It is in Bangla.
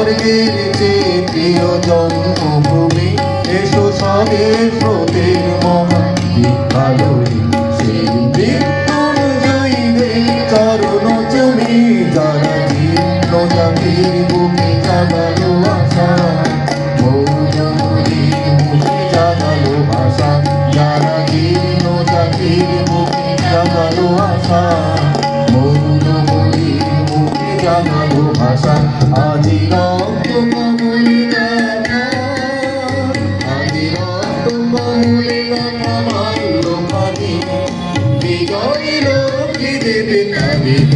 স্বর্গের চেয়ে প্রিয় জন্মভূমি এসো সবে স্রোতের মহা বিদ্যালয়ে সেই মৃত্যুঞ্জয়ীদের চরণ চুমি যারা জীর্ণ জাতির বুকে জাগালো আশা মৌনমুনির মুখে জাগালো ভাষা যারা জীর্ণ জাতির বুকে জাগালো আশা মৌনমুনির মুখে জাগালো ভাষা আজি রক্ত কমলে গাথা আজি রক্ত কমলে গাথা মাল্য খানি বিজয়ী লক্ষ্মী দেবে তাদের